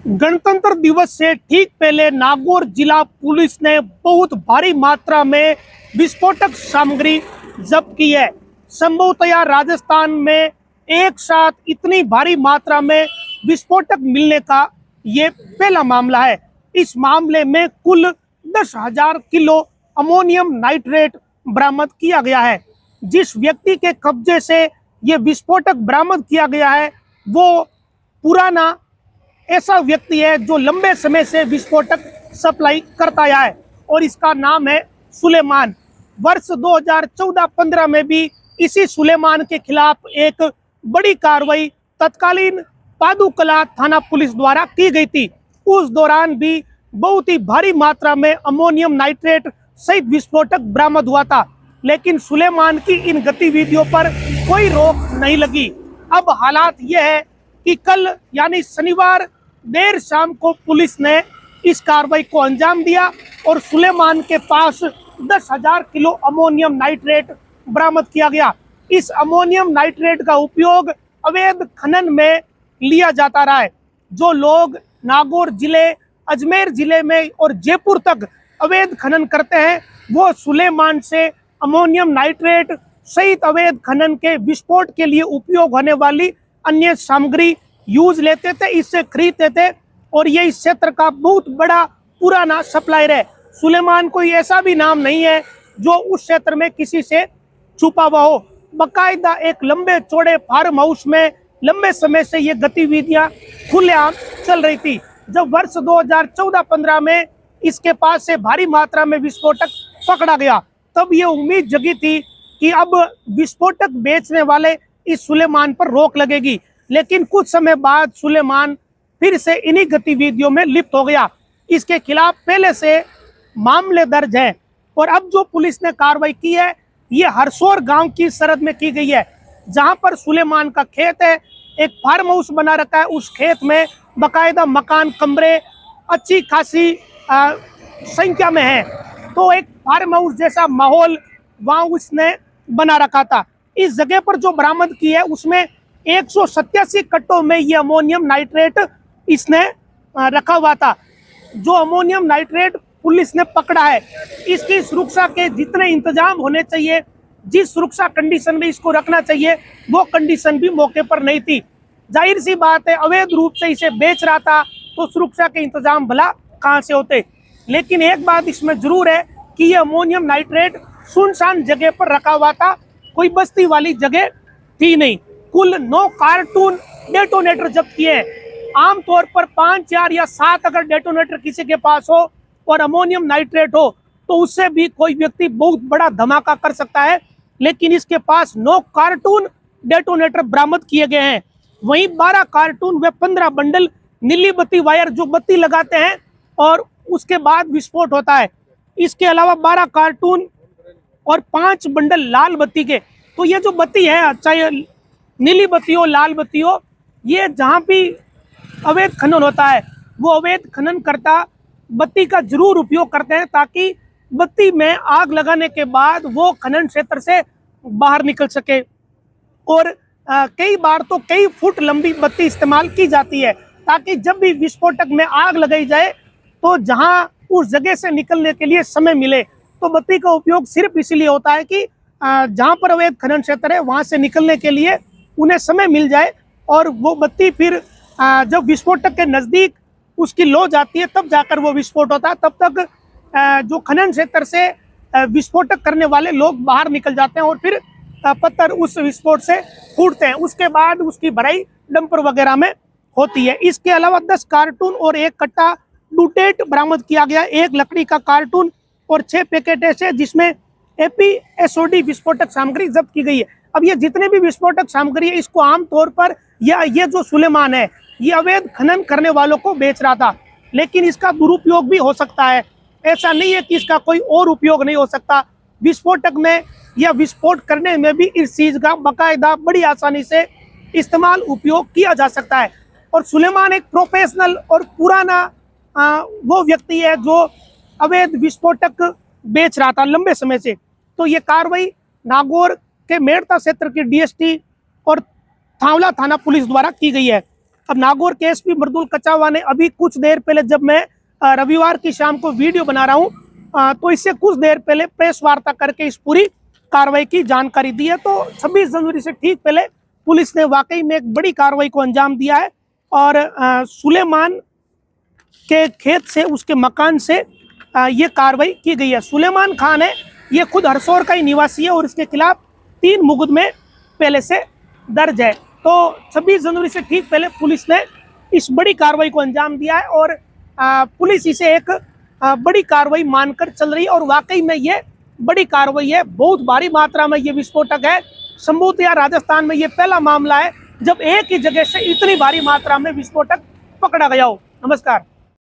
गणतंत्र दिवस से ठीक पहले नागौर जिला पुलिस ने बहुत भारी मात्रा में विस्फोटक सामग्री जब्त की है। संभवतया राजस्थान में एक साथ इतनी भारी मात्रा में विस्फोटक मिलने का ये पहला मामला है। इस मामले में कुल 10,000 किलो अमोनियम नाइट्रेट बरामद किया गया है। जिस व्यक्ति के कब्जे से ये विस्फोटक बरामद किया गया है वो पुराना ऐसा व्यक्ति है जो लंबे समय से विस्फोटक सप्लाई करता आया है और इसका नाम है सुलेमान। वर्ष 2014-15 में भी इसी सुलेमान के खिलाफ एक बड़ी कार्रवाई तत्कालीन पादुकला थाना पुलिस द्वारा की गई थी। उस दौरान भी बहुत ही भारी मात्रा में अमोनियम नाइट्रेट सहित विस्फोटक बरामद हुआ था, लेकिन सुलेमान की इन गतिविधियों पर कोई रोक नहीं लगी। अब हालात यह है कि कल यानी शनिवार देर शाम को पुलिस ने इस कार्रवाई को अंजाम दिया और सुलेमान के पास 10,000 किलो अमोनियम नाइट्रेट बरामद किया गया। इस अमोनियम नाइट्रेट का उपयोग अवैध खनन में लिया जाता रहा है। जो लोग नागौर जिले, अजमेर जिले में और जयपुर तक अवैध खनन करते हैं वो सुलेमान से अमोनियम नाइट्रेट सहित अवैध खनन के विस्फोट के लिए उपयोग होने वाली अन्य सामग्री यूज लेते थे, इससे खरीदते थे और ये इस क्षेत्र का बहुत बड़ा पुराना सप्लायर है। सुलेमान कोई ऐसा भी नाम नहीं है जो उस क्षेत्र में किसी से छुपा हुआ हो। बाकायदा एक लंबे चौड़े फार्म हाउस में लंबे समय से ये गतिविधियां खुलेआम चल रही थी। जब वर्ष 2014-15 में इसके पास से भारी मात्रा में विस्फोटक पकड़ा गया तब ये उम्मीद जगी थी कि अब विस्फोटक बेचने वाले इस सुलेमान पर रोक लगेगी, लेकिन कुछ समय बाद सुलेमान फिर से इन्हीं गतिविधियों में लिप्त हो गया। इसके खिलाफ पहले से मामले दर्ज हैं और अब जो पुलिस ने कार्रवाई की है ये हरसौर गांव की सरहद में की गई है, जहां पर सुलेमान का खेत है। एक फार्म हाउस बना रखा है, उस खेत में बाकायदा मकान, कमरे अच्छी खासी संख्या में है। तो एक फार्म हाउस जैसा माहौल वहां उसने बना रखा था। इस जगह पर जो बरामद की है उसमें 187 कट्टों में ये अमोनियम नाइट्रेट इसने रखा हुआ था। जो अमोनियम नाइट्रेट पुलिस ने पकड़ा है इसकी सुरक्षा के जितने इंतजाम होने चाहिए, जिस सुरक्षा कंडीशन में इसको रखना चाहिए वो कंडीशन भी मौके पर नहीं थी। जाहिर सी बात है अवैध रूप से इसे बेच रहा था तो सुरक्षा के इंतजाम भला कहाँ से होते। लेकिन एक बात इसमें जरूर है कि ये अमोनियम नाइट्रेट सुनसान जगह पर रखा हुआ था, कोई बस्ती वाली जगह थी नहीं। कुल 9 कार्टून डेटोनेटर जब्त किए हैं। आमतौर पर 5, 4 या 7 अगर डेटोनेटर किसी के पास हो और अमोनियम नाइट्रेट हो तो उससे भी कोई व्यक्ति बहुत बड़ा धमाका कर सकता है, लेकिन इसके पास 9 कार्टून डेटोनेटर बरामद किए गए हैं। वहीं 12 कार्टून व 15 बंडल नीली बत्ती वायर जो बत्ती लगाते हैं और उसके बाद विस्फोट होता है, इसके अलावा 12 कार्टून और 5 बंडल लाल बत्ती के। तो ये जो बत्ती है, चाहे नीली बत्ती हो, लाल बत्ती हो, ये जहाँ भी अवैध खनन होता है वो अवैध खनन करता बत्ती का जरूर उपयोग करते हैं ताकि बत्ती में आग लगाने के बाद वो खनन क्षेत्र से बाहर निकल सके। और कई बार तो कई फुट लंबी बत्ती इस्तेमाल की जाती है ताकि जब भी विस्फोटक में आग लगाई जाए तो जहां उस जगह से निकलने के लिए समय मिले। तो बत्ती का उपयोग सिर्फ इसलिए होता है कि जहां पर अवैध खनन क्षेत्र है वहां से निकलने के लिए उन्हें समय मिल जाए और वो बत्ती फिर जब विस्फोटक के नज़दीक उसकी लो जाती है तब जाकर वो विस्फोट होता है। तब तक जो खनन क्षेत्र से विस्फोटक करने वाले लोग बाहर निकल जाते हैं और फिर पत्थर उस विस्फोट से फूटते हैं। उसके बाद उसकी भराई डंपर वगैरह में होती है। इसके अलावा 10 कार्टून और 1 कट्टा डुटेट बरामद किया गया, 1 लकड़ी का कार्टून और 6 पैकेट ऐसे जिसमें एपीएसओडी विस्फोटक सामग्री जब्त की गई है। अब ये जितने भी विस्फोटक सामग्री है इसको आमतौर पर ये जो सुलेमान है ये अवैध खनन करने वालों को बेच रहा था, लेकिन इसका दुरुपयोग भी हो सकता है। ऐसा नहीं है कि इसका कोई और उपयोग नहीं हो सकता। विस्फोटक में या विस्फोट करने में भी इस चीज का बाकायदा बड़ी आसानी से इस्तेमाल उपयोग किया जा सकता है। और सुलेमान एक प्रोफेशनल और पुराना वो व्यक्ति है जो अवैध विस्फोटक बेच रहा था लंबे समय से। तो ये कार्रवाई नागौर के मेड़ता क्षेत्र की डीएसटी और थावला थाना पुलिस द्वारा की गई है। अब नागौर के एसपी मृदुल कछावा ने अभी कुछ देर पहले, जब मैं रविवार की शाम को वीडियो बना रहा हूँ, तो इससे कुछ देर पहले प्रेस वार्ता करके इस पूरी कार्रवाई की जानकारी दी है। तो 26 जनवरी से ठीक पहले पुलिस ने वाकई में एक बड़ी कार्रवाई को अंजाम दिया है और सुलेमान के खेत से, उसके मकान से ये कार्रवाई की गई है। सुलेमान खान है, ये खुद हरसौर का ही निवासी है और इसके खिलाफ 3 मुकदमे पहले से दर्ज है। तो 26 जनवरी से ठीक पहले पुलिस ने इस बड़ी कार्रवाई को अंजाम दिया है और पुलिस इसे एक बड़ी कार्रवाई मानकर चल रही है और वाकई में ये बड़ी कार्रवाई है। बहुत भारी मात्रा में ये विस्फोटक है। संभवतः राजस्थान में ये पहला मामला है जब एक ही जगह से इतनी भारी मात्रा में विस्फोटक पकड़ा गया हो। नमस्कार।